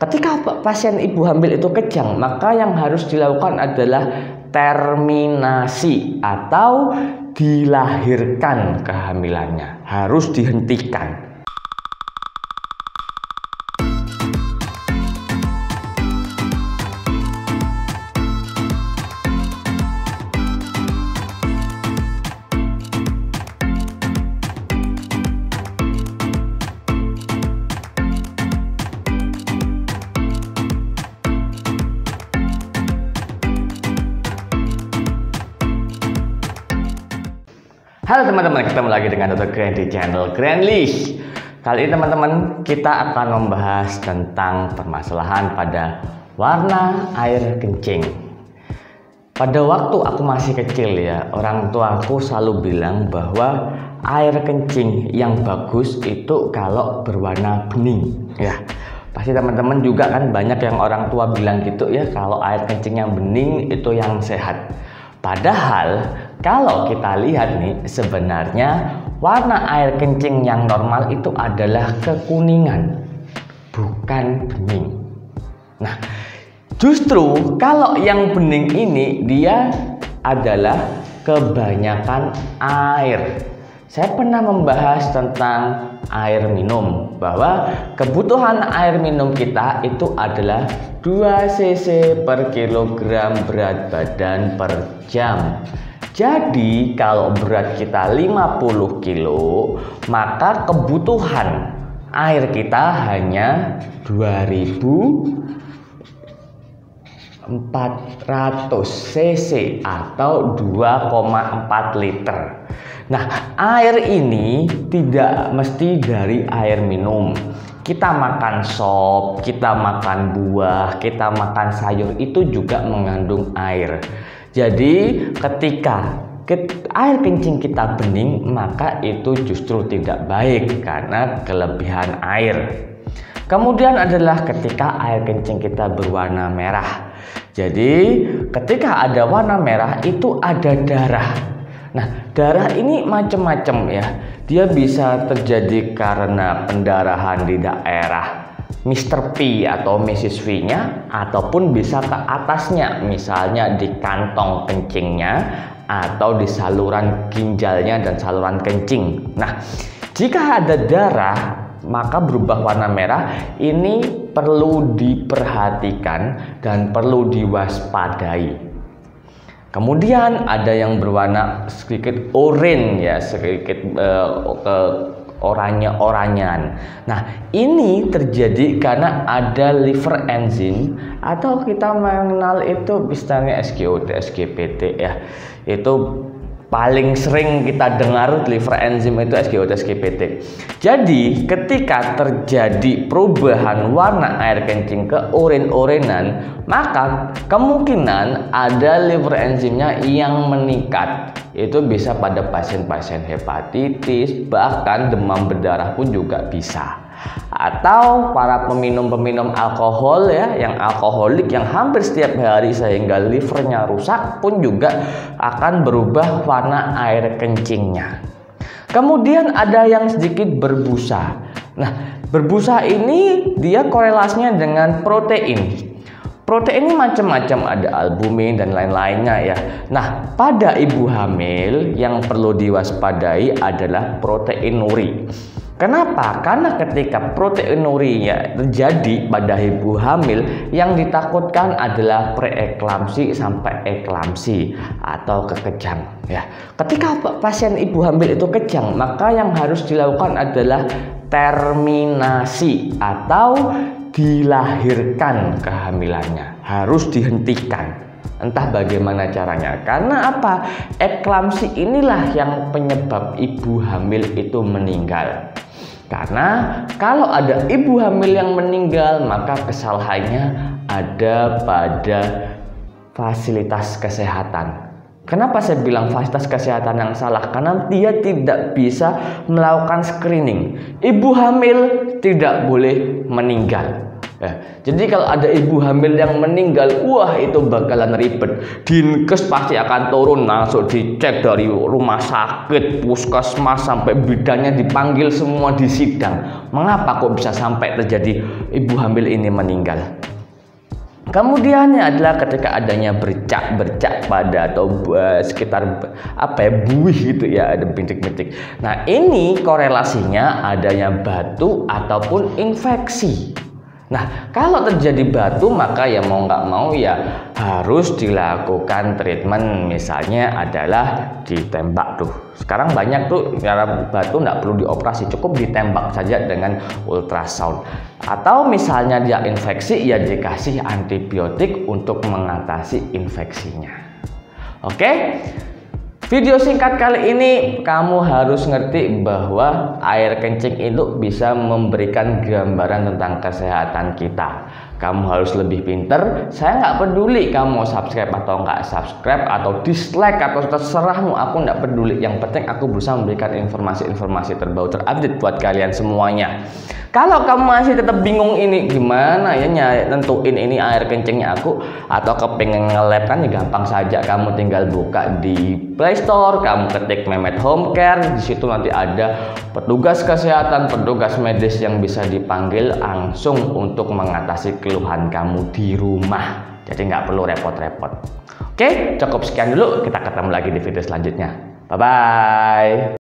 Ketika pasien ibu hamil itu kejang, maka yang harus dilakukan adalah terminasi atau dilahirkan kehamilannya, harus dihentikan. Halo teman-teman, ketemu lagi dengan Dr. Grand di channel Grandlish. Kali ini teman-teman, kita akan membahas tentang permasalahan pada warna air kencing. Pada waktu aku masih kecil ya, orang tua aku selalu bilang bahwa air kencing yang bagus itu kalau berwarna bening ya. Pasti teman-teman juga kan banyak yang orang tua bilang gitu ya, kalau air kencing yang bening itu yang sehat. Padahal kalau kita lihat nih, sebenarnya warna air kencing yang normal itu adalah kekuningan, bukan bening. Nah, justru kalau yang bening ini dia adalah kebanyakan air. Saya pernah membahas tentang air minum, bahwa kebutuhan air minum kita itu adalah 2 cc per kilogram berat badan per jam. Jadi kalau berat kita 50 kilo, maka kebutuhan air kita hanya 2400 cc atau 2,4 liter. Nah, air ini tidak mesti dari air minum. Kita makan sop, kita makan buah, kita makan sayur itu juga mengandung air. Jadi ketika air kencing kita bening, maka itu justru tidak baik karena kelebihan air. Kemudian adalah ketika air kencing kita berwarna merah. Jadi ketika ada warna merah itu ada darah. Nah, darah ini macam-macam ya. Dia bisa terjadi karena pendarahan di daerah Mr. P atau Mrs. V-nya, ataupun bisa ke atasnya, misalnya di kantong kencingnya atau di saluran ginjalnya dan saluran kencing. Nah, jika ada darah maka berubah warna merah, ini perlu diperhatikan dan perlu diwaspadai. Kemudian ada yang berwarna sedikit oranye ya, sedikit oranye-oranyan. Nah, ini terjadi karena ada liver enzyme atau kita mengenal itu misalnya SGOT, SGPT ya. Itu paling sering kita dengar liver enzyme itu SGOT, SGPT. Jadi ketika terjadi perubahan warna air kencing ke oren-orenan, maka kemungkinan ada liver enzimnya yang meningkat. Itu bisa pada pasien-pasien hepatitis, bahkan demam berdarah pun juga bisa. Atau para peminum-peminum alkohol ya, yang alkoholik yang hampir setiap hari sehingga livernya rusak pun juga akan berubah warna air kencingnya. Kemudian ada yang sedikit berbusa. Nah, berbusa ini dia korelasinya dengan protein. Protein ini macam-macam, ada albumin dan lain-lainnya ya. Nah, pada ibu hamil yang perlu diwaspadai adalah proteinuri. Kenapa? Karena ketika proteinurinya terjadi pada ibu hamil, yang ditakutkan adalah preeklamsi sampai eklamsi atau kekejang ya. Ketika pasien ibu hamil itu kejang, maka yang harus dilakukan adalah terminasi atau dilahirkan kehamilannya, harus dihentikan. Entah bagaimana caranya. Karena apa? Eklamsi inilah yang penyebab ibu hamil itu meninggal. Karena kalau ada ibu hamil yang meninggal, maka kesalahannya ada pada fasilitas kesehatan. Kenapa saya bilang fasilitas kesehatan yang salah? Karena dia tidak bisa melakukan screening. Ibu hamil tidak boleh meninggal. Jadi kalau ada ibu hamil yang meninggal, wah itu bakalan ribet. Dinkes pasti akan turun langsung dicek dari rumah sakit, puskesmas sampai bidannya dipanggil semua di sidang. Mengapa kok bisa sampai terjadi ibu hamil ini meninggal? Kemudiannya adalah ketika adanya bercak pada atau sekitar buih gitu ya, ada bintik-bintik. Nah ini korelasinya adanya batu ataupun infeksi. Nah kalau terjadi batu maka ya mau nggak mau ya harus dilakukan treatment, misalnya adalah ditembak tuh. Sekarang banyak tuh cara batu nggak perlu dioperasi, cukup ditembak saja dengan ultrasound. Atau misalnya dia infeksi ya dikasih antibiotik untuk mengatasi infeksinya. Oke? Video singkat kali ini kamu harus ngerti bahwa air kencing itu bisa memberikan gambaran tentang kesehatan kita. Kamu harus lebih pinter. Saya nggak peduli kamu mau subscribe atau nggak subscribe atau dislike atau terserahmu, aku nggak peduli. Yang penting aku berusaha memberikan informasi-informasi terbaru terupdate buat kalian semuanya. Kalau kamu masih tetap bingung ini gimana ya nentuin ini air kencingnya aku atau kepengen nge-lab, kan ya gampang saja, kamu tinggal buka di Play Store, kamu ketik Mehmet Home Care, di situ nanti ada petugas kesehatan, petugas medis yang bisa dipanggil langsung untuk mengatasi keluhan kamu di rumah. Jadi nggak perlu repot-repot. Oke, cukup sekian dulu, kita ketemu lagi di video selanjutnya. Bye bye.